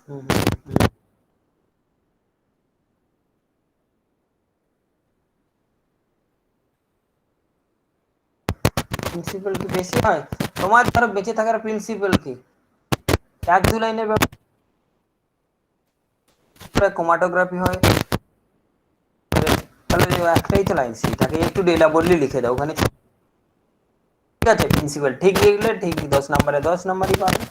Principal কি বেশি হয়? তোমার ধরো বেঁচে থাকার প্রিন্সিপাল কি? এক দু লাইনের ব্যাপারে ক্রোমাটোগ্রাফি হয়, তাহলে একটাই তো লাইন, সেটাকে একটু ডেলা বললি লিখে দাও ওখানে, ঠিক আছে? প্রিন্সিপাল ঠিক লিখলে ঠিক 10 নম্বরে 10 নম্বরই পাবে।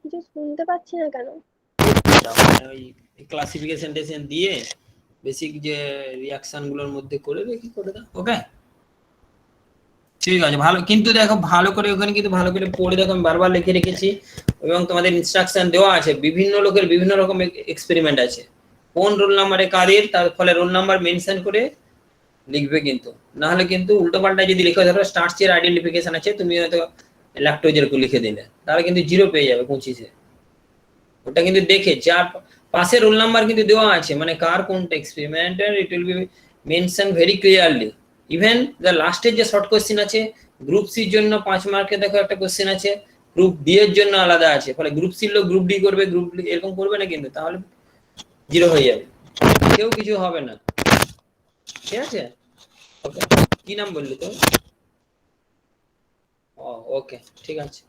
কিছু শুনতে পাচ্ছি না কেন? ওই ক্লাসিফিকেশন দিয়ে বেসিক যে রিঅ্যাকশন গুলোর মধ্যে করে রেখে করে দাও। ওকে, ঠিক আছে, ভালো। কিন্তু দেখো ভালো করে ওখানে কিন্তু ভালো করে পড়ে দেখো, আমি বারবার লিখে রেখেছি এবং তোমাদের ইনস্ট্রাকশন দেওয়া আছে। বিভিন্ন লোকের বিভিন্ন রকম এক্সপেরিমেন্ট আছে, কোন রোল নাম্বারে কাদের, তার ফলে রোল নাম্বার মেনশন করে লিখবে। কিন্তু না হলে কিন্তু উল্টো পাল্টা যদি লিখে, ধরো স্টার্চের আইডেন্টিফিকেশন আছে, তুমি হয়তো ল্যাকটোজের লিখে দিলে, তাহলে কিন্তু 0 পেয়ে যাবে 25-এ। ওটা কিন্তু দেখে যার পাশে রোল নাম্বার কিন্তু দেওয়া আছে, মানে কার কোনটা এক্সপেরিমেন্টের, it will be mention very clearly. Even the লাস্টের যে শর্ট কোশ্চেন আছে, গ্রুপ সির জন্য 5 মার্কে দেখো একটা কোশ্চেন আছে, গ্রুপ ডি এর জন্য আলাদা আছে, ফলে গ্রুপ সির লোক গ্রুপ ডি করবে, গ্রুপ ডি এরকম করবে না কিন্তু, তাহলে 0 হয়ে যাবে, কেউ কিছু হবে না। ঠিক আছে, ওকে। কি নাম বললি তো? ওকে, ঠিক আছে।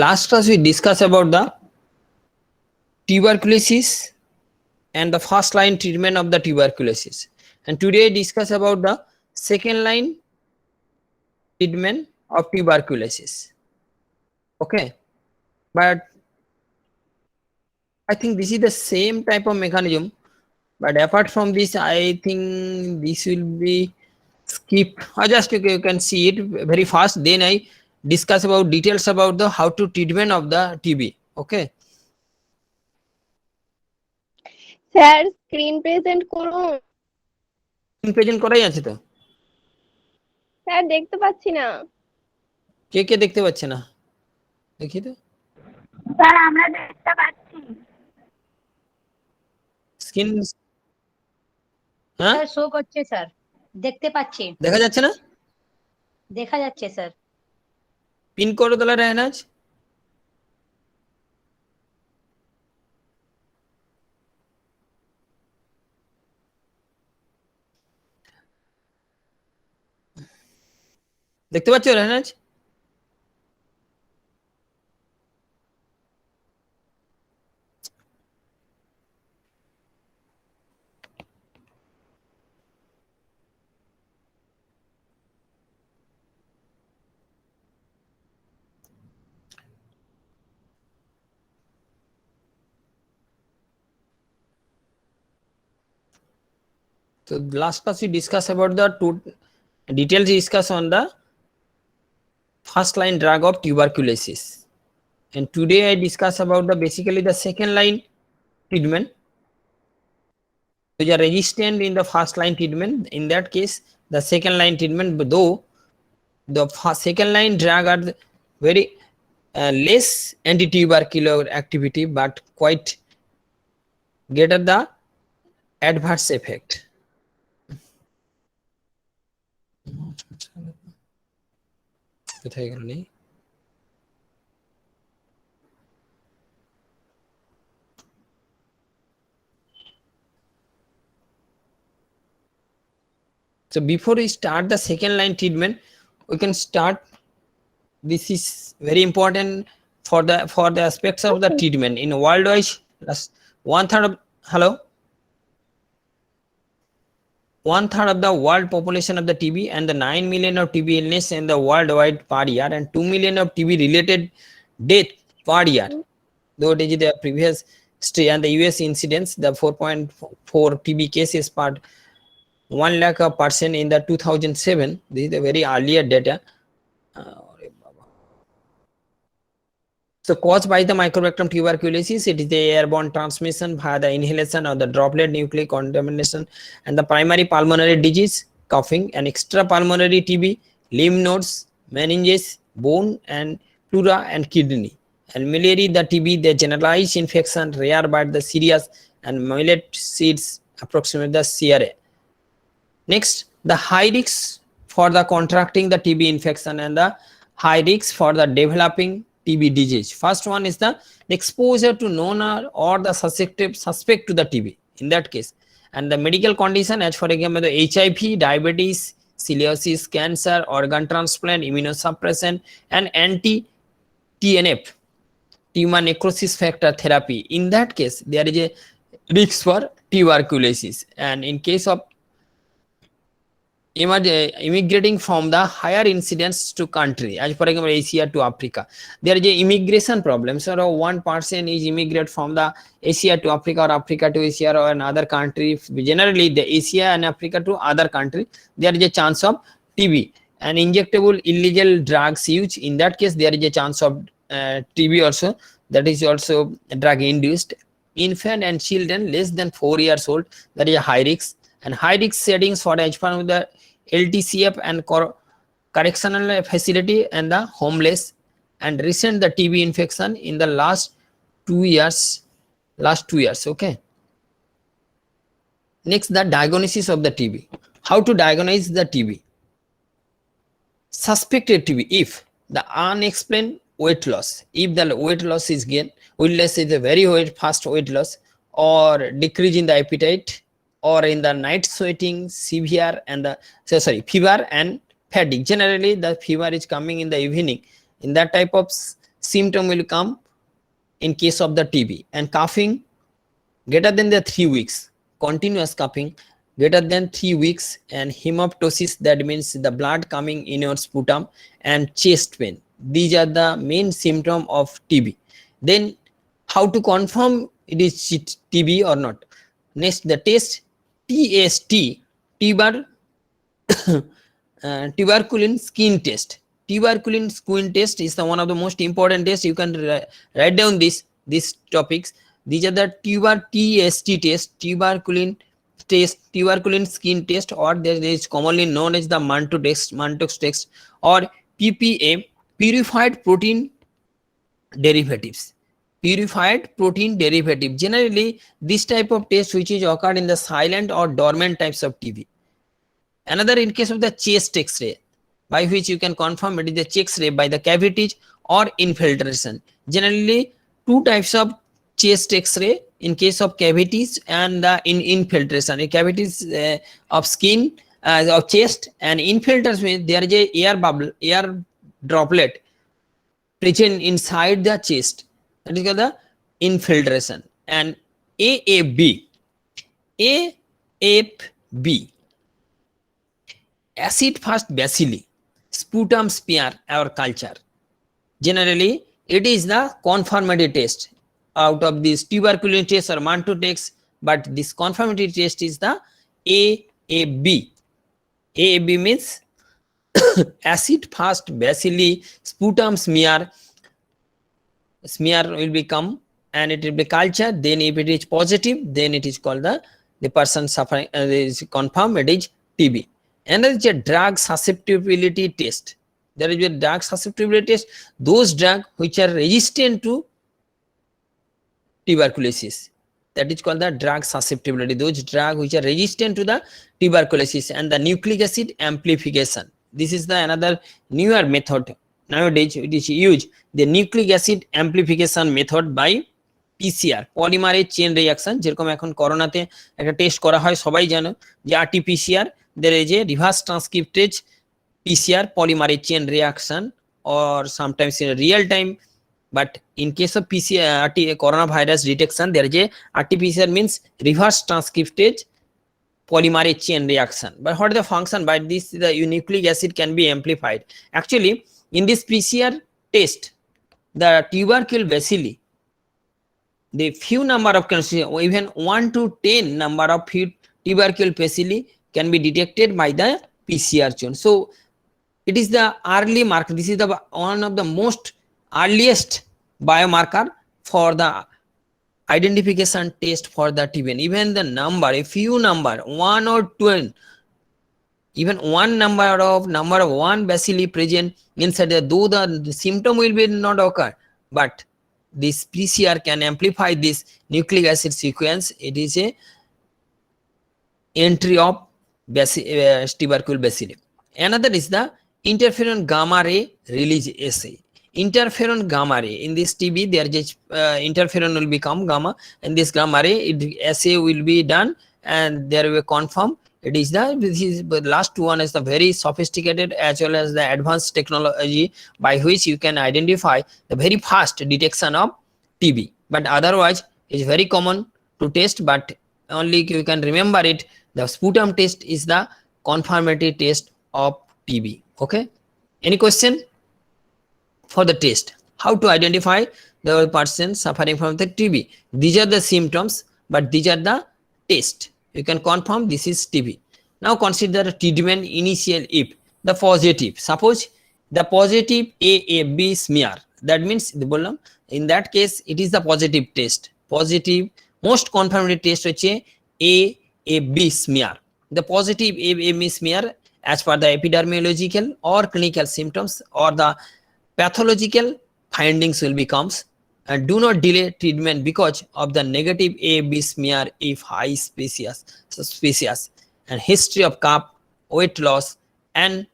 Last class we discussed about the tuberculosis and the first line treatment of the tuberculosis, and today discuss about the second line treatment of tuberculosis. Okay, but I think this is the same type of mechanism, but apart from this I think this will be skip, or just you can see it very fast, then I discuss about details about the how to treatment of the TB. Okay, sir screen present করুন। Present করাই আছে তো, sir দেখতে পাচ্ছি না। কে কে দেখতে পাচ্ছে না? দেখি তো, স্যার আমরা দেখতে পাচ্ছি। স্ক্রিন, হ্যাঁ স্যার শো করছে স্যার, দেখতে পাচ্ছি। দেখা যাচ্ছে না? দেখা যাচ্ছে স্যার। পিন করো তাহলে রেহনাজ। দেখতে পাচ্ছ Rehnaz? So last class we discussed about the two details, discuss on the first line drug of tuberculosis, and today I discuss about the basically the second line treatment. Which are resistant in the first line treatment, in that case the second line treatment, though the second line drug are very less anti-tubercular activity but quite greater the adverse effect. কোথায় গেল নেই? So before we start the second line treatment, we can start, this is very important for the aspects of the treatment in worldwide. 1/3 of, hello, 1/3 of the world population of the TB and the 9 million of TB illness in the worldwide per year and 2 million of TB related death per year. Though it is the previous stay and the US incidence, the 4.4 TB cases per 1 lakh of person in the 2007. This is the very earlier data. So caused by the Mycobacterium tuberculosis, it is the airborne transmission via the inhalation of the droplet nucleic contamination and the primary pulmonary disease, coughing, and extrapulmonary TB, lymph nodes, meninges, bone and pleura and kidney. And malaria, the TB, the generalized infection, rare but the serious, and millet seeds approximate the CRA. Next, the high risk for the contracting the TB infection and the high risk for the developing TB disease. First one is the exposure to known or the suspect to the TB in that case. And the medical condition as for example the HIV, diabetes, cirrhosis, cancer, organ transplant, immunosuppression and anti-TNF, tumor necrosis factor therapy. In that case, there is a risk for tuberculosis. And in case of immigrating from the higher incidence to country, as for example Asia to Africa, there is a immigration problem. So one person is immigrate from the Asia to Africa or Africa to Asia or another country, generally the Asia and Africa to other country, there is a chance of TB. And injectable illegal drugs use, in that case there is a chance of TB also, that is also drug induced. Infant and children less than 4 years old, that is a high risk. And high risk settings for the LTCF and correctional facility and the homeless. And recent the TB infection in the last 2 years. Okay. Next, the diagnosis of the TB. How to diagnose the TB? Suspected TB if the unexplained weight loss, if the weight loss is gained, weight loss is a very fast weight loss, or decrease in the appetite, or in the night sweating, severe and the fever and fatigue. Generally the fever is coming in the evening. In that type of symptom will come in case of the TB. And coughing greater than the 3 weeks, continuous coughing greater than 3 weeks, and hemoptysis, that means the blood coming in your sputum, and chest pain. These are the main symptom of TB. Then how to confirm it is TB or not? Next, the test TST, tuberculin skin test. Tuberculin skin test is the one of the most important tests. You can write down these topics. These are the TST test, tuberculin test, tuberculin skin test, or there is commonly known as the Mantoux test, or PPA, purified protein derivatives. Purified protein derivative. Generally, this type of test which is occurred in the silent or dormant types of TB. Another, in case of the chest X-ray, by which you can confirm it is the chest ray by the cavities or infiltration. Generally, two types of chest X-ray in case of cavities and the infiltration. In cavities of skin, of chest, and infiltration, there is a air bubble, air droplet present inside the chest. That is called the infiltration. And AFB, acid fast bacilli, sputum smear or culture. Generally, it is the confirmatory test out of this tuberculin test or Mantoux test, but this confirmatory test is the AFB. AFB means acid fast bacilli sputum smear will become, and it will be culture. Then if it is positive, then it is called the person suffering is confirmed it is TB. And there is a drug susceptibility test. There is a drug susceptibility test, those drugs which are resistant to tuberculosis, that is called the drug susceptibility. Those drugs which are resistant to the tuberculosis. And the nucleic acid amplification, this is the another newer method nowadays it is used, the nucleic acid amplification method by PCR, polymerase chain reaction. যেরকম এখন করোনাতে একটা test করা হয় সবাই জানো যে RT-PCR, there is a reverse transcriptase PCR polymerase chain reaction, or sometimes in real time. But in case of coronavirus detection, there is a RT-PCR means reverse transcriptase polymerase chain reaction. But what is the function? By this, the nucleic acid can be amplified. Actually, in this PCR test, the tubercle bacilli, the few number of constituents, even 1 to 10 number of few tubercle bacilli can be detected by the PCR chain. So it is the early marker. This is the one of the most earliest biomarker for the identification test for the TB. Even the number, a few number, 1 or 2, even one number of one bacilli present inside the, though the symptom will be not occur, but this PCR can amplify this nucleic acid sequence. It is a entry of tubercle bacilli. Another is the interferon gamma ray release assay. Interferon gamma ray, in this TB there is interferon will become gamma, and this gamma ray assay will be done, and there will confirm it is the last one is the very sophisticated as well as the advanced technology by which you can identify the very fast detection of TB. But otherwise it's very common to test, but only you can remember it, the sputum test is the confirmatory test of TB. Okay, any question for the test? How to identify the person suffering from the TB? These are the symptoms, but these are the tests. You can confirm this is TB. Now consider the treatment initial if the positive. Suppose the positive AAB smear. That means in that case it is the positive test. Positive most confirmatory test হচ্ছে AAB smear. The positive AAB smear as per the epidemiological or clinical symptoms or the pathological findings will becomes, and do not delay treatment because of the negative AAB smear if high suspicious and history of cough, weight loss, and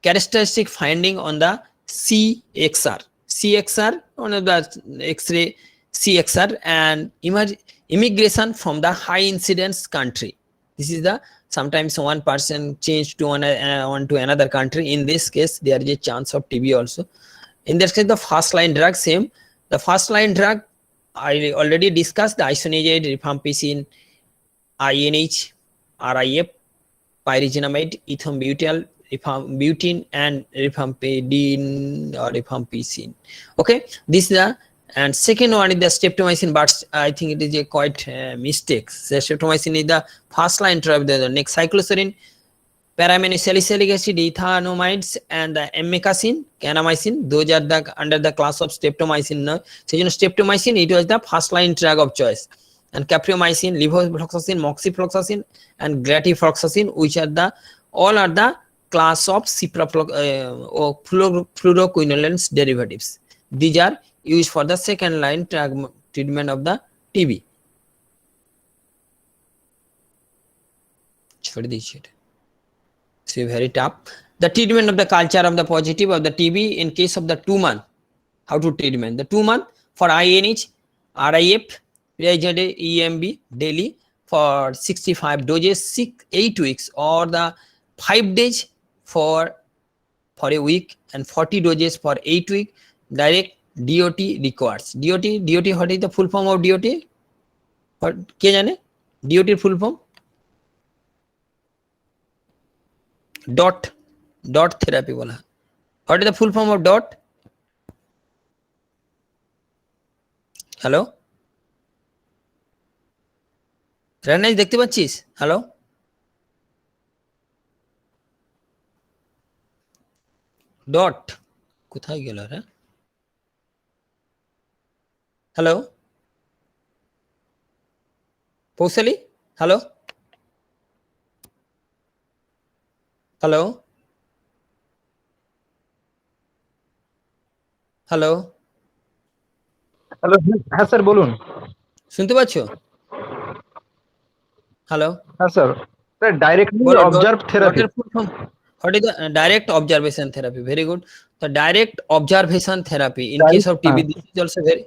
characteristic finding on the CXR. CXR, one of the X-ray CXR, and immigration from the high incidence country. This is the sometimes one person changed to one to another country. In this case, there is a chance of TB also. In this case, the first line drug same. The first line drug I already discussed, the isoniazid, rifampicin, INH, RIF, pyrazinamide, ethambutol, butane, and rifampicin or rifampicin. Okay, this is the, and second one is the streptomycin, but I think it is a quite mistake. The streptomycin is the first line drug. The next cycloserine, paraminoxalic acid, ethanomides, and the amikacin, kanamycin. Those are the under the class of streptomycin. No? So streptomycin, it was the first line drug of choice. And capreomycin, levofloxacin, moxifloxacin, and gratifloxacin, which are the all are the class of or fluoroquinolones derivatives. These are used for the second line treatment of the TB. So very tough. The treatment of the culture of the positive of the TB in case of the 2 month. How to treatment? The 2 month for INH, RIF, EMB daily for 65 doses, 8 weeks, or the 5 days for a week, and 40 doses for 8 weeks. Direct DOT requires. DOT, what is the full form of DOT? What কে জানে? DOT full form? Dot therapy বলা। What is the full form of dot? Hello? রানাই দেখতে পাচ্ছিস? Hello? Dot কোথায় গেল রে? Hello? Pausali? Hello? Hello? Hello? Hello, হ্যাঁ sir বলুন। শুনতে পাচ্ছো? Hello? হ্যাঁ sir, sir directly observe therapy. What is the direct observation therapy? Very good. The direct observation therapy in case of TB, this is also very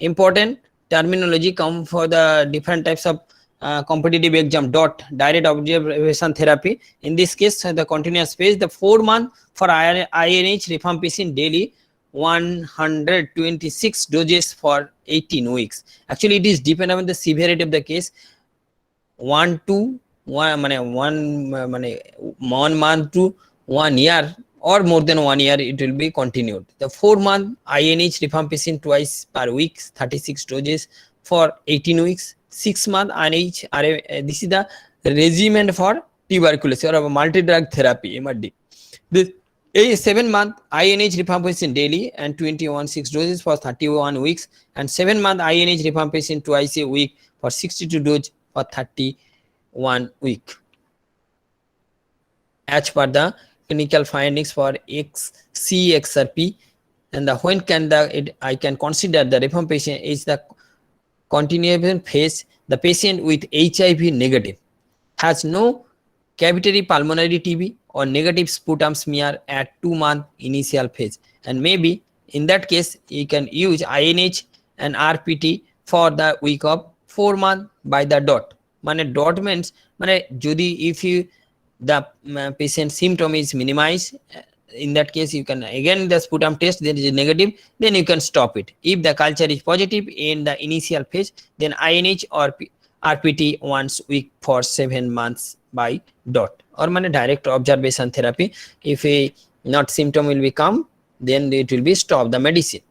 important terminology. Come for the different types of competitive exam. Dot direct observation therapy. In this case, the continuous phase, the 4 month for INH rifampicin daily, 126 doses for 18 weeks. Actually, it is dependent on the severity of the case. 1 to one month to 1 year or more than 1 year, it will be continued. The 4-month INH rifampicin twice per week, 36 doses for 18 weeks. 6-month INH, this is the regimen for tuberculosis or multi-drug therapy, MRD. This 7-month INH rifampicin daily and 21/6 doses for 31 weeks, and 7-month INH rifampicin twice a week for 62 doses for 31 week. As per the clinical findings for CXRP, and the when can I can consider the rifampicin is the continuation phase. The patient with HIV negative has no cavitary pulmonary TB or negative sputum smear at 2-month initial phase, and maybe in that case you can use INH and RPT for the week of 4 month by the dot. Dot means jodi if you the patient symptom is minimized, in that case you can again the sputum test, there is a negative, then you can stop it. If the culture is positive in the initial phase, then INH or RPT once week for 7 months by dot, or direct observation therapy. If a not symptom will become, then it will be stop the medicine.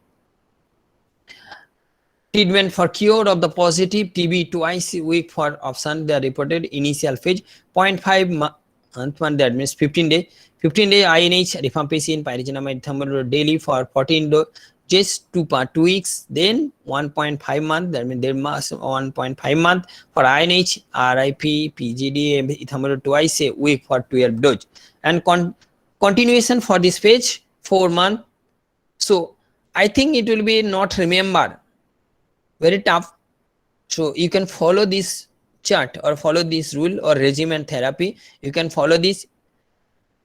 Treatment for cure of the positive TB twice a week for option, the reported initial phase 0.5 month, that means 15 days. 15-day INH rifampicin pyrazinamide ethambutol daily for 14 days to 2 weeks, then 1.5 month, that means there must 1.5 month for INH, RIP, PGD ethambutol twice a week for 12 doses, and continuation for this phase 4 months. So I think it will be not remember, very tough. So you can follow this chart or follow this rule or regimen therapy. You can follow this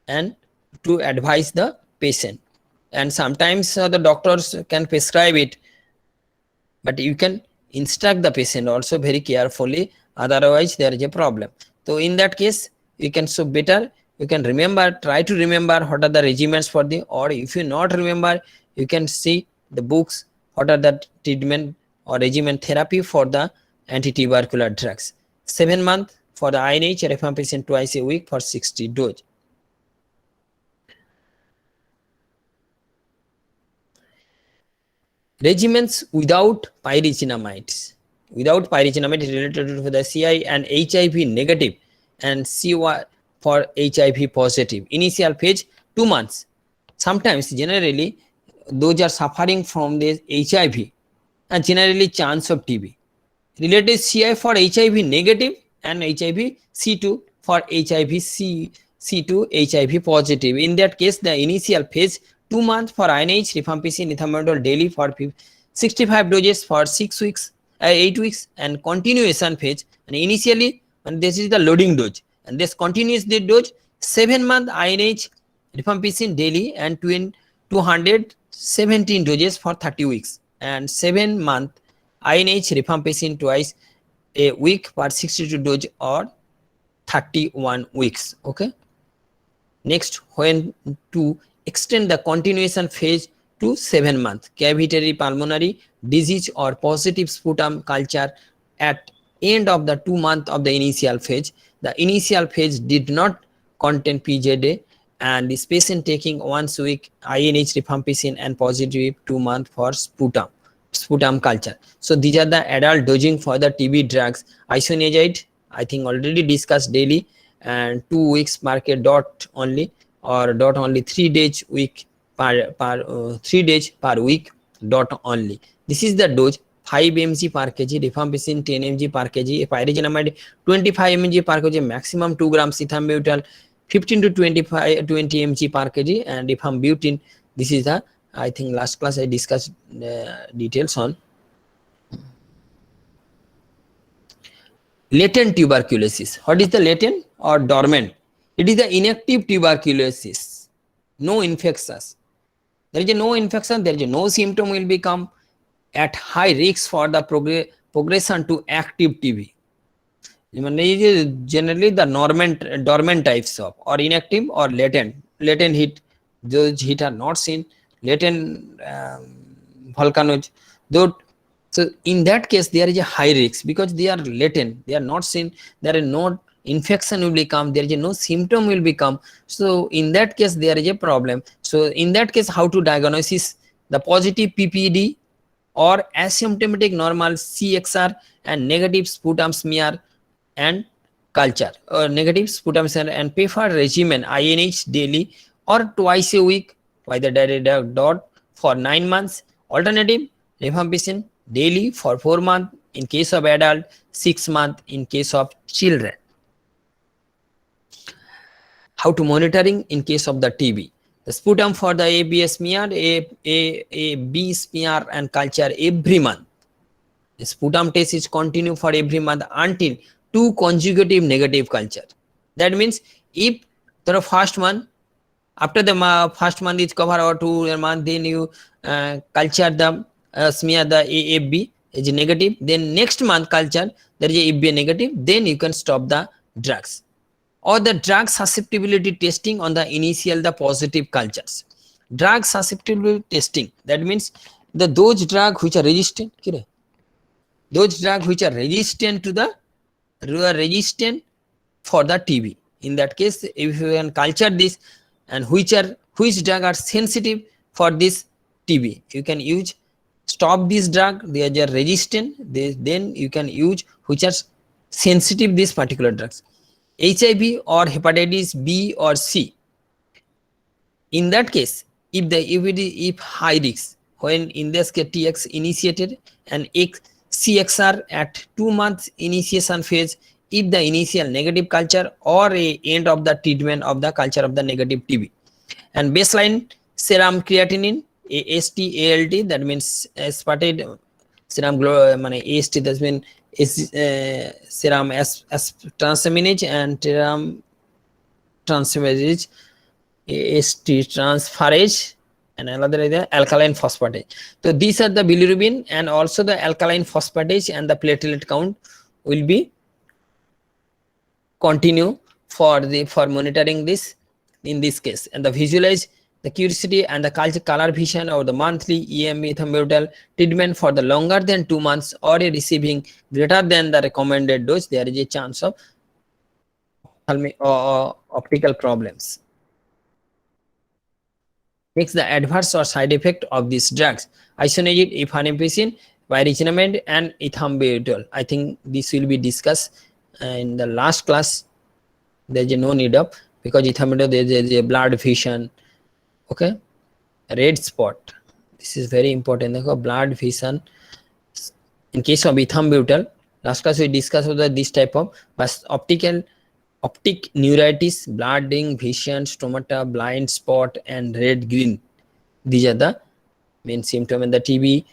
and to advise the patient, and sometimes the doctors can prescribe it, but you can instruct the patient also very carefully, otherwise there is a problem. So in that case you can, so better you can remember, try to remember what are the regimens for the, or if you not remember, you can see the books what are the treatment or regimen therapy for the anti-tubercular drugs. 7 months for the INH rifampicin twice a week for 60 doses. Regimens without pyrazinamide, related to the CI and HIV negative and CY for HIV positive. Initial phase 2 months. Sometimes generally those are suffering from this HIV and generally chance of TB. Related CI for HIV negative and HIV C2 for HIV C2 HIV positive. In that case, the initial phase 2 months for INH rifampicin ethambutol daily for 65 doses for 8 weeks, and continuation phase, and initially, and this is the loading dose, and this continues the dose 7 month INH rifampicin daily and 217 doses for 30 weeks, and 7 month INH rifampicin twice a week for 62 doses or 31 weeks. Okay. Next, when to extend the continuation phase to 7 months, cavitary pulmonary disease or positive sputum culture at end of the 2 months of the initial phase. The initial phase did not contain PJD, and this patient taking once a week INH rifampicin and positive 2 months for sputum culture. So these are the adult dosing for the TB drugs. Isoniazid, I think already discussed daily, and 2 weeks market dot only, or dot only 3 days week per 3 days per week dot only. This is the dose 5 mg per kg, rifampicin 10 mg per kg, pyrazinamide 25 mg per kg, maximum 2 grams ethambutol 15 to 20 mg per kg, and rifampicin. This is the, I think last class I discussed details on latent tuberculosis. What is the latent or dormant? It is the inactive tuberculosis, no infections. There is no infection, there is no symptom will become at high risk for the progression to active TB. Generally the dormant types of, or inactive or latent heat. Those heat are not seen, latent volcanoes. So in that case there is a high risk because they are latent, they are not seen, there is no infection will become, there is no symptom will become. So in that case there is a problem. So in that case, how to diagnose the positive PPD or asymptomatic normal CXR and negative sputum smear and culture, or negative sputum smear and preferred regimen INH daily or twice a week by the direct dot for 9 months. Alternative, rifampicin daily for 4 months in case of adult, 6 months in case of children. How to monitoring in case of the TB? The sputum for the AB smear, a B smear and culture every month. The sputum test is continue for every month until 2 consecutive negative culture. That means if the first month, after the first month is covered or 2 month, then you culture the smear the AFB is negative, then next month culture there is a AFB negative, then you can stop the drugs. Or the drug susceptibility testing on the initial the positive cultures. Drug susceptibility testing, that means those drugs which are resistant, those drugs which are resistant to the resistant for the TB. In that case, if you can culture this and which drug are sensitive for this TB, you can use stop this drug. They are resistant. Then you can use which are sensitive these particular drugs. HIV or hepatitis B or C. In that case, if high risk, when in this case TX initiated and CXR at 2 months initiation phase, if the initial negative culture or a end of the treatment of the culture of the negative TB. And baseline serum creatinine, AST, ALT, that means aspartate serum AST, that means serum S transaminase and serum transferase, AST transferase, and another is the alkaline phosphatase. So these are the bilirubin, and also the alkaline phosphatase and the platelet count will be continue for monitoring this in this case. And the visualize the curiosity and the color vision or the monthly EM ethambutol treatment for the longer than 2 months or a receiving greater than the recommended dose, there is a chance of optical problems. Next, the adverse or side effect of these drugs: isoniazid, rifampicin, pyrazinamide, and ethambutol. I think this will be discussed in the last class. There is no need of, because ethambutol there is a blood vision. Okay, red spot. This is very important. Blood vision. In case of ethambutol, last class we discussed about this type of optic neuritis, blooding, vision, stomata, blind spot, and red green. These are the main symptoms. And the TB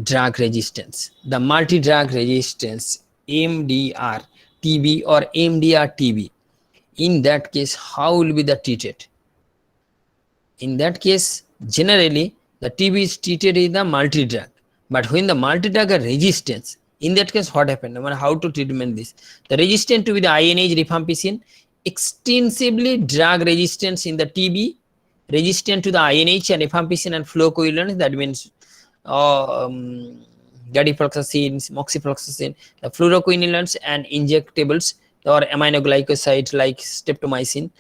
drug resistance, the multi-drug resistance, MDR TB or MDR TB. In that case, how will be the treated? In that case, generally the TB is treated in the multi-drug. But when the multi-drug are resistance, in that case, what happened? How to treatment this? The resistant to be the INH rifampicin, extensively drug resistance in the TB, resistant to the INH and rifampicin and fluoroquinolones, that means gadifloxacin, moxifloxacin, the fluoroquinolones and injectables or aminoglycosides like streptomycin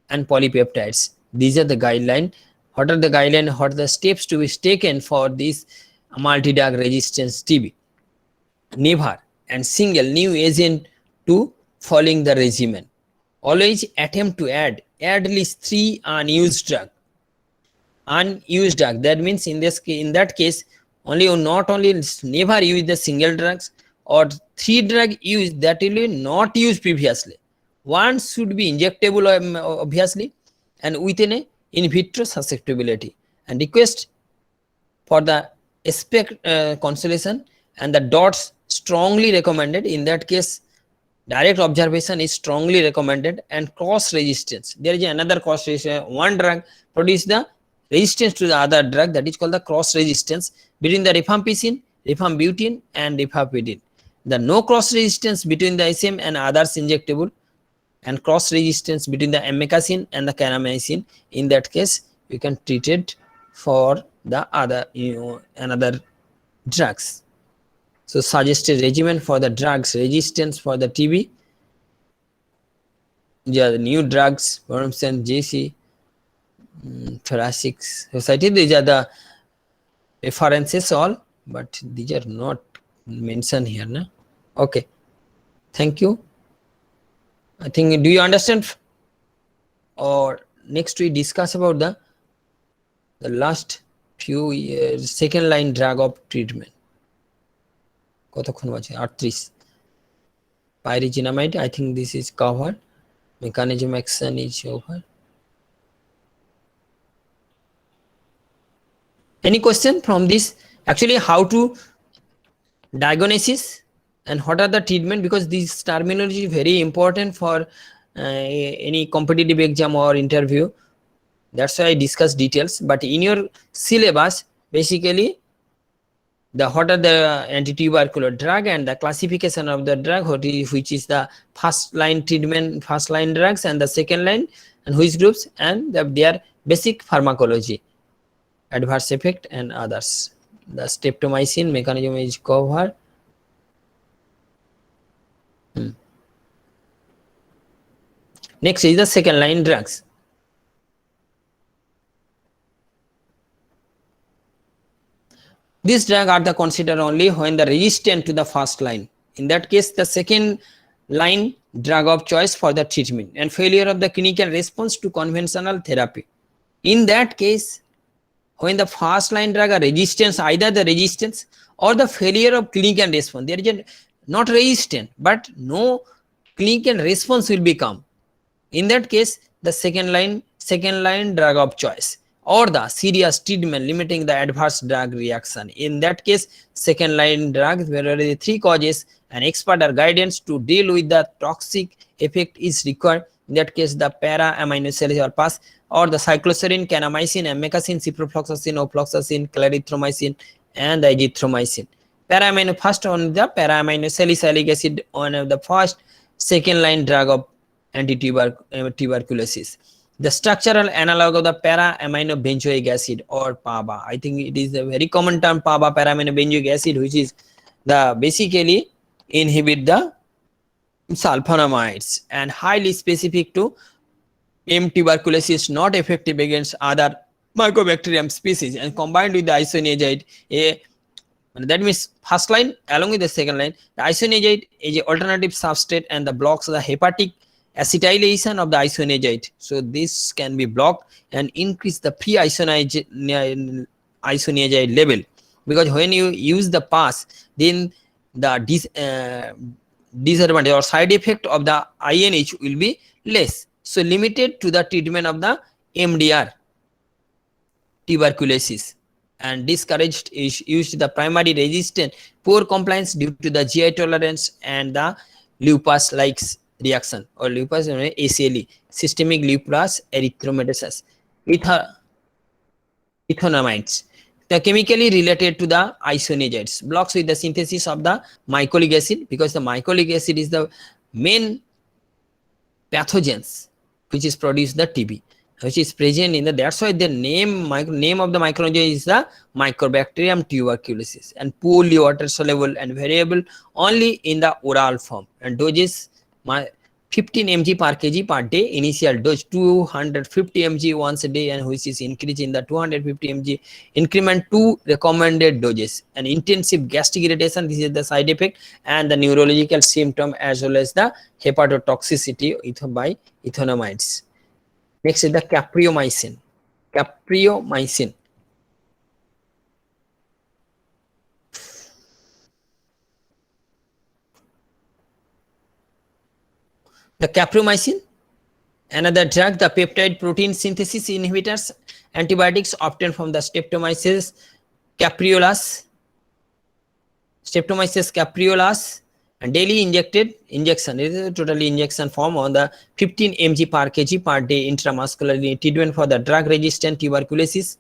and polypeptides. These are the guidelines. What are the guidelines? What are the steps to be taken for this multi-drug resistance TB? Never and single new agent to following the regimen. Always attempt to add at least 3 unused drug. Unused drug, that means in that case not only never use the single drugs, or 3 drug used that will be not used previously. One should be injectable obviously, and within a in vitro susceptibility. And request for the constellation and the dots strongly recommended. In that case, direct observation is strongly recommended. And cross resistance, there is another cross resistance. One drug produce the resistance to the other drug, that is called the cross resistance between the rifampicin, rifampicin and rifampicin. The no cross resistance between the SM and others injectable, and cross resistance between the amikacin and the kanamycin. In that case, you can treat it for the other another drugs. So suggested regimen for the drugs resistance for the TB: Yeah, the new drugs, worms and JC, Thoracic Society, these are the references all, but these are not mentioned here. Na? Okay, thank you. I think, do you understand? Or next we discuss about the last few years, second line drug of treatment. কতক্ষণ আছে 38 pyrizinamide, I think this is covered. Mechanism action is over. Any question from this? Actually, how to diagnosis and what are the treatment, because this terminology is very important for any competitive exam or interview. That's why I discuss details. But in your syllabus, basically, what are the anti-tubercular drug and the classification of the drug, which is the first line treatment, first line drugs, and the second line, and which groups, and their basic pharmacology, adverse effect, and others. The streptomycin mechanism is covered. Next is the second line drugs. These drugs are the considered only when the resistant to the first line. In that case, the second line drug of choice for the treatment and failure of the clinical response to conventional therapy. In that case, when the first line drug are resistance, either the resistance or the failure of clinical response, there is not resistant, but no clinical response will become. In that case, the second line drug of choice, or the serious treatment limiting the adverse drug reaction. In that case, second line drugs, where there are 3 causes and expert or guidance to deal with the toxic effect is required. In that case, the para amino acids or pass, or the cycloserine, kanamycin, amikacin, ciprofloxacin, ofloxacin, clarithromycin, and the azithromycin. Para amino, first on the para amino salicylic acid, one of the first second line drug of anti-tuberculosis. The structural analog of the para amino benzoic acid, or PABA. I think it is a very common term, PABA, para amino benzoic acid, which is the basically inhibit the sulfonamides and highly specific to M. tuberculosis, not effective against other Mycobacterium species, and combined with the isoniazide, that means first line along with the second line, the isoniazide is an alternative substrate and the blocks the hepatic acetylation of the isoniazide. So this can be blocked and increase the free isoniazide level, because when you use the pass, then the disadvantage or side effect of the INH will be less. So limited to the treatment of the MDR tuberculosis, and discouraged is used the primary resistant poor compliance due to the GI tolerance and the lupus like reaction, or lupus ACLE, systemic lupus erythematosus. Ethonamides, the chemically related to the isoniazides, blocks with the synthesis of the mycolic acid, because the mycolic acid is the main pathogens which is produced the TB, which is present in the, that's why the name of the microorganism is the Mycobacterium tuberculosis, and poorly water soluble and variable only in the oral form, and doses 15 mg per kg per day, initial dose 250 mg once a day, and which is increased in the 250 mg increment to recommended doses. And intensive gastric irritation, this is the side effect, and the neurological symptom as well as the hepatotoxicity by ethonamides. Next is the capreomycin. The capreomycin, another drug, the peptide protein synthesis inhibitors, antibiotics obtained from the Streptomyces capreolus, and daily injection is a totally injection form on the 15 mg per kg per day intramuscularly treatment for the drug resistant tuberculosis,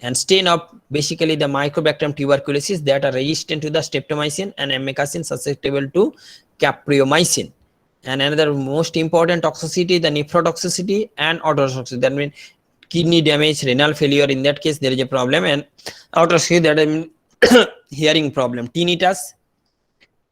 and strain of basically the Mycobacterium tuberculosis that are resistant to the streptomycin and amikacin, susceptible to capreomycin. And another most important toxicity, the nephrotoxicity and ototoxicity, that means kidney damage, renal failure, in that case there is a problem, and ototoxicity, that means hearing problem, tinnitus,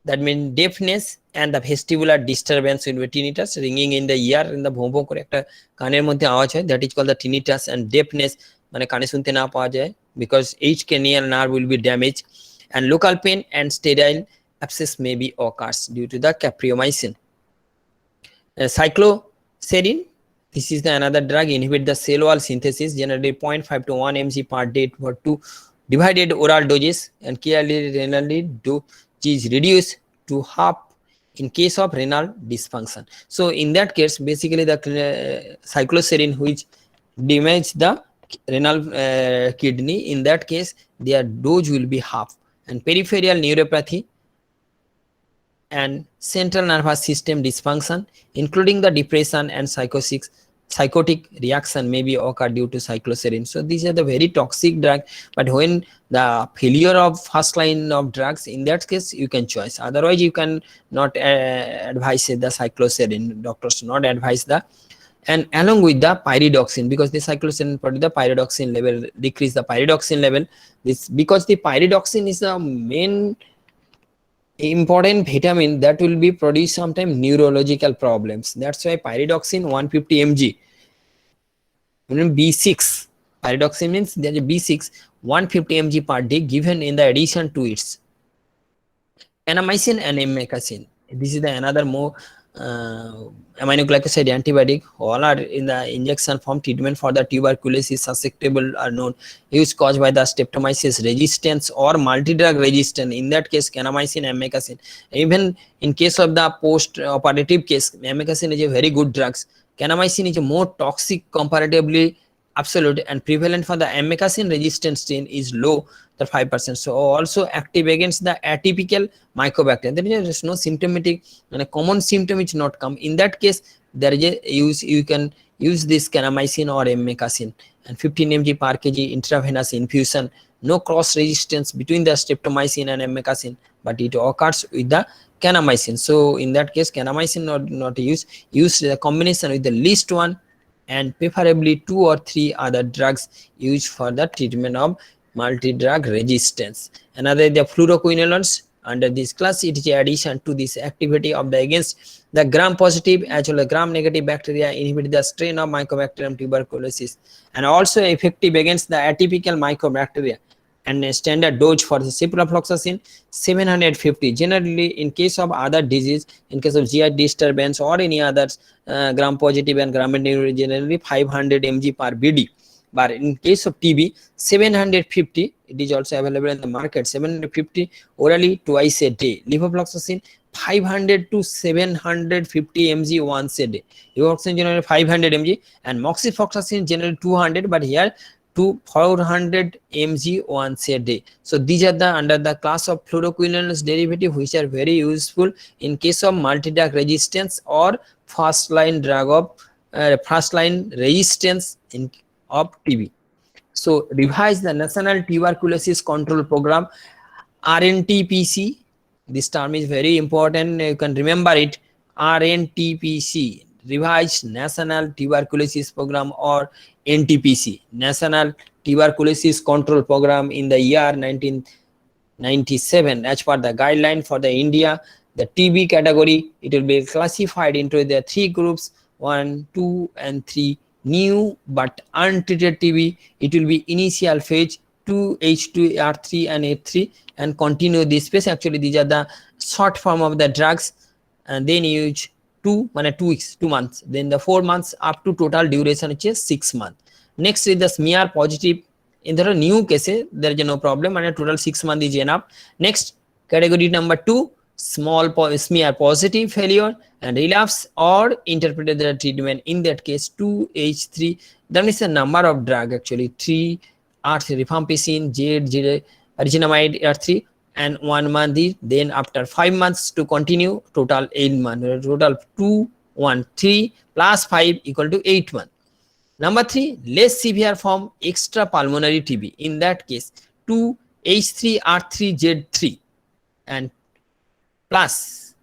that means deafness and the vestibular disturbance will be tinnitus, ringing in the ear, in the ভোঁ করে একটা কানের মধ্যে আওয়াজ হয়, that is called the tinnitus. And deafness মানে কানে শুনতে না পাওয়া যায়, because each cranial nerve will be damaged. And local pain and sterile abscess may be occurs due to the capreomycin. Cycloserine, this is the another drug, inhibit the cell wall synthesis, generally 0.5 to 1 mg per day for 2 divided oral doses, and clearly renally dose is reduced to half in case of renal dysfunction. So in that case, basically the cycloserine which damage the renal kidney, in that case their dose will be half. And peripheral neuropathy and central nervous system dysfunction, including the depression and psychotic reaction may be occur due to cycloserine. So these are the very toxic drug, but when the failure of first line of drugs, in that case you can choose, otherwise you can not advise the cycloserine, doctors not advise the. And along with the pyridoxine, because the cycloserine the pyridoxine level decrease the pyridoxine level, this because the pyridoxine is the main important vitamin that will be produce sometimes neurological problems. That's why pyridoxine 150 mg, B6, pyridoxine means there's a B6 150 mg per day given in the addition to its kanamycin and amikacin. This is the another more aminoglycoside antibiotic. All are in the injection form. Treatment for the tuberculosis susceptible are known, use caused by the streptomyces resistance or multi-drug resistance. In that case, kanamycin and amikacin. Even in case of the post-operative case, amikacin is a very good drugs. Kanamycin is a more toxic comparatively absolute, and prevalent for the amikacin resistant strain is low, the 5%. So also active against the atypical mycobacterium. There is no symptomatic and a common symptom which not come. In that case, there is a you can use this kanamycin or amikacin, and 15 mg per kg intravenous infusion. No cross resistance between the streptomycin and amikacin, but it occurs with the kanamycin. So in that case, kanamycin not use the combination with the least one, and preferably 2 or 3 other drugs used for the treatment of multi-drug resistance. Another the fluoroquinolones. Under this class, it is addition to this activity of the against the gram-positive as well as gram-negative bacteria, inhibit the strain of Mycobacterium tuberculosis, and also effective against the atypical mycobacteria. And a standard dose for the ciprofloxacin 750. Generally, in case of other disease, in case of GI disturbance or any others, gram-positive and gram-negative, generally 500 mg per BD. But in case of TB, 750, it is also available in the market, 750 orally twice a day. Levofloxacin 500 to 750 mg once a day. Levofloxacin generally 500 mg, and moxifloxacin generally 200, but here to 400 mg once a day. So these are the under the class of fluoroquinolones derivative, which are very useful in case of multi-drug resistance or first line drug of first line resistance in of TB. So revise the National Tuberculosis Control Program, RNTPC. This term is very important. You can remember it. RNTPC, revised National Tuberculosis Program, or NTPC, National Tuberculosis Control Program, in the year 1997. As per the guideline for the India, the TB category, it will be classified into the 3 groups, 1, 2, and 3. New but untreated TB, it will be initial phase 2H2R3 and H3, and continue this phase. Actually, these are the short form of the drugs, and then use 2 weeks, 2 months, then the 4 months up to total duration which is 6 months. Next is the smear positive. In the new case, there is no problem, and a total 6 months is enough. Next, category number 2, small smear positive failure and relapse or interpreted the treatment. In that case, 2H3, that is the number of drug actually, 3R3 rifampicin, arginamide R3, and 1 month is, then after 5 months to continue, total 8 months, total 2, 1, 3 plus 5 equal to 8 months. Number 3, less severe form extra pulmonary TB. In that case, 2H3R3Z3 and plus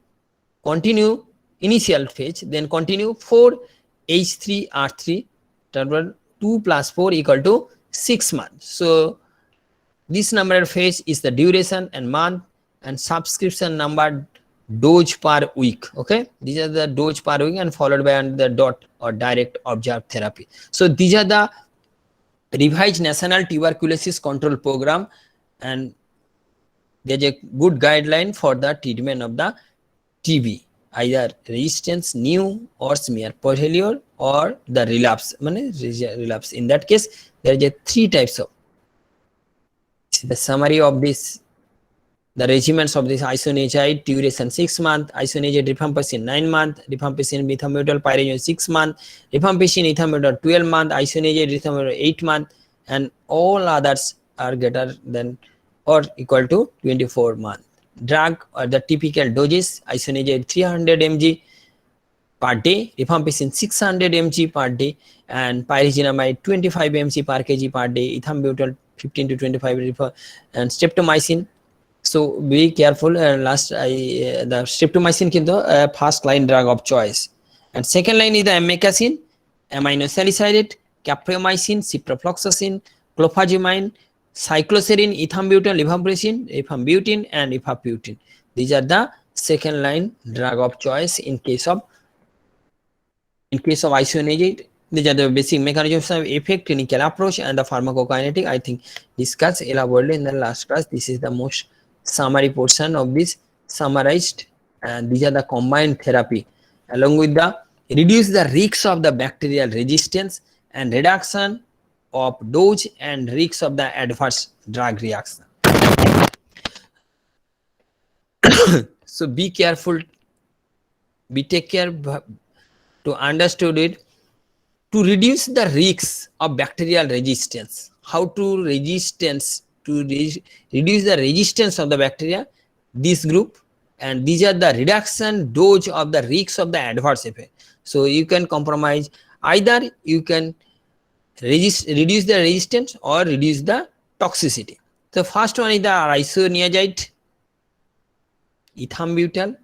continue initial phase, then continue 4H3R3, 2 plus 4 equal to 6 months. So this number of phase is the duration, and month and subscription number dose per week. Okay, these are the dose per week and followed by under the dot or direct observed therapy. So these are the revised National Tuberculosis Control Program, and there's a good guideline for the treatment of the TB, either resistance, new or smear failure or the relapse. Relapse. In that case, there is a 3 types of. The summary of this, the regimens of this: isoniazid duration 6 months, isoniazid rifampicin 9 months, rifampicin methamphetamine pyrazine 6 months, rifampicin ethamphetamine 12 months, isoniazid rifampicin 8 months, and all others are greater than or equal to 24 months. Drug or the typical doses: isoniazid 300 mg per day, rifampicin 600 mg per day, and pyrazinamide 25 mg per kg per day, ethambutol 15 to 25, and streptomycin. So be careful. The streptomycin kinto first line drug of choice, and second line is the amikacin, aminosalicylate, capreomycin, ciprofloxacin, clofazimine, cycloserine, ethambutol, rifampicin, and rifampicin. These are the second line drug of choice in case of isoniazid. These are the basic mechanisms of effect, clinical approach, and the pharmacokinetic. I think discussed elaborately in the last class. This is the most summary portion of this summarized, and these are the combined therapy along with the reduce the risks of the bacterial resistance and reduction of dose and risks of the adverse drug reaction. So be careful, take care to understand it. To reduce the risks of bacterial resistance, how to reduce the resistance of the bacteria, this group, and these are the reduction dose of the risks of the adverse effect. So you can compromise, either you can reduce the resistance or reduce the toxicity. The first one is the isoniazid, ethambutol,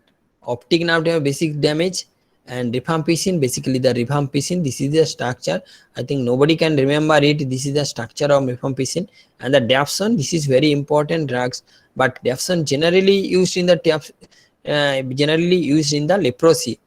optic nerve basic damage, and rifampicin, basically the rifampicin. This is the structure. I think nobody can remember it. This is the structure of rifampicin. And the dapsone, this is very important drugs, but dapsone generally used in the leprosy,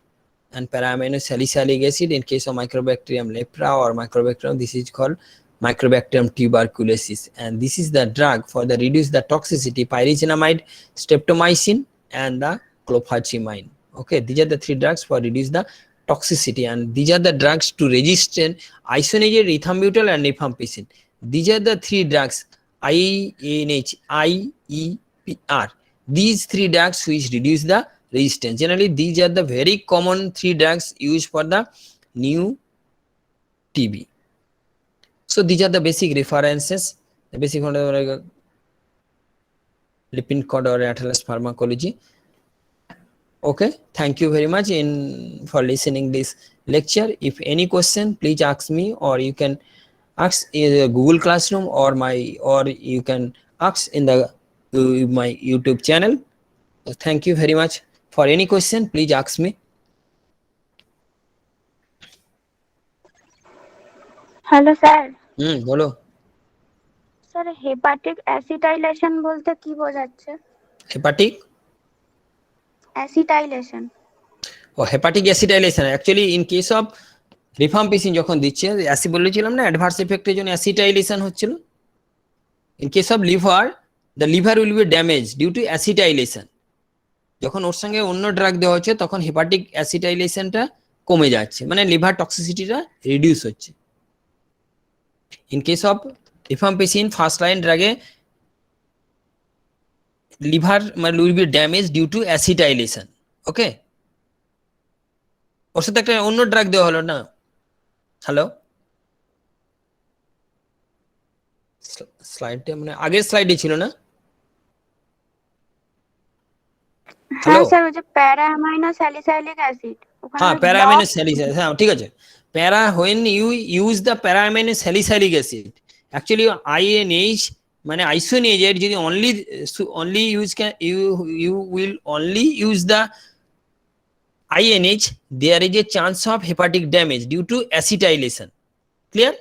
and para-aminosalicylic acid in case of Mycobacterium lepra or Mycobacterium. This is called Mycobacterium tuberculosis, and this is the drug for the reduce the toxicity: pyrazinamide, streptomycin, and the clofazimine. Okay, these are the 3 drugs for reduce the toxicity, and these are the drugs to resist isoniazid, ethambutol, and rifampicin. These are the 3 drugs, INH, IEPR. These 3 drugs which reduce the resistance. Generally, these are the very common 3 drugs used for the new TB. So these are the basic references, the basic Lippincott or Atlas Pharmacology. Okay, thank you very much for listening this lecture. If any question, please ask me, or you can ask in Google Classroom, or you can ask in the my YouTube channel. So thank you very much. For any question, please ask me. Hello sir. বলো। Sir hepatic acetylation বলতে কি বোঝাচ্ছে? Hepatic acetylation. ও hepatic acetylation actually in case of rifampicin যখন দিচ্ছে, অ্যাসি বলেছিলাম না adverse এফেক্টের জন্য অ্যাসিটাইলেশন হচ্ছিল। In case of liver, the liver will be damage due to acetylation. যখন ওর সঙ্গে অন্য ড্রাগ দেওয়া হচ্ছে তখন হেপাটিক অ্যাসিটাইলেশনটা কমে যাচ্ছে, মানে লিভার টক্সিসিটিটা রিডিউস হচ্ছে। In case of rifampicin first line ড্রাগে liver will be damage due to acetylation. Okay, ওর সাথে একটা অন্য ড্রাগ দেওয়া হলো না। হ্যালো, স্লাইডটা মানে আগের স্লাইডে ছিল না? হ্যাঁ স্যার, ওই যে প্যারা-অ্যামাইনো-স্যালিসাইলিক অ্যাসিড। হ্যাঁ, প্যারা-অ্যামাইনো-স্যালিসাইলিক, হ্যাঁ ঠিক আছে। প্যারা, when you use the para-amino-salicylic acid, actually INH মানে isoniazid যদি only use you will only use the INH, there is a chance of hepatic damage due to acetylation. Clear?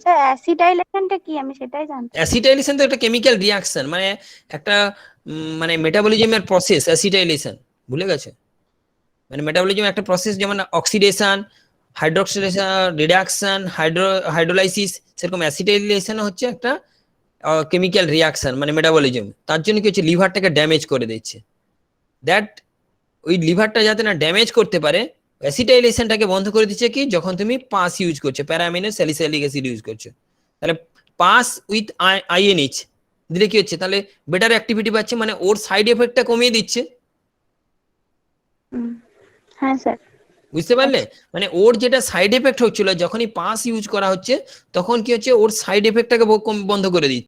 Sir অ্যাসিটাইলেশনটা কি আমি সেটাই জানতে অ্যাসিটাইলেশন তো একটা কেমিক্যাল রিয়াকশন, মানে একটা মানে মেটাবলিজমের প্রসেস। অ্যাসিটাইলেশন ভুলে গেছে? মানে মেটাবলিজম একটা প্রসেস, যেমন অক্সিডেশন, হাইড্রোক্সিডেশন, রিডাকশন, হাইড্রোলাইসিস, সেরকম অ্যাসিটাইলেশন হচ্ছে একটা কেমিক্যাল রিয়াকশন, মানে মেটাবলিজম। তার জন্য কি হচ্ছে, লিভারটাকে ড্যামেজ করে দিচ্ছে। দ্যাট ওই লিভারটা যাতে না ড্যামেজ করতে পারে, অ্যাসিটাইলেশনটাকে বন্ধ করে দিচ্ছে কি, যখন তুমি পাস ইউজ করছো, প্যারামিনো স্যালিসাইলিক অ্যাসিড ইউজ করছো। তাহলে পাস উইথ আইএনএইচ দিলে কি হচ্ছে, তাহলে বেটার অ্যাক্টিভিটি পাচ্ছে, মানে ওর সাইড এফেক্টটা কমিয়ে দিচ্ছে। হ্যাঁ স্যার। বুঝতে পারলে? মানে ওর যেটা সাইড এফেক্ট হচ্ছিল, যখনই পাস ইউজ করা হচ্ছে তখন কি হচ্ছে, ওর সাইড এফেক্টটাকে বন্ধ করে দিচ্ছে।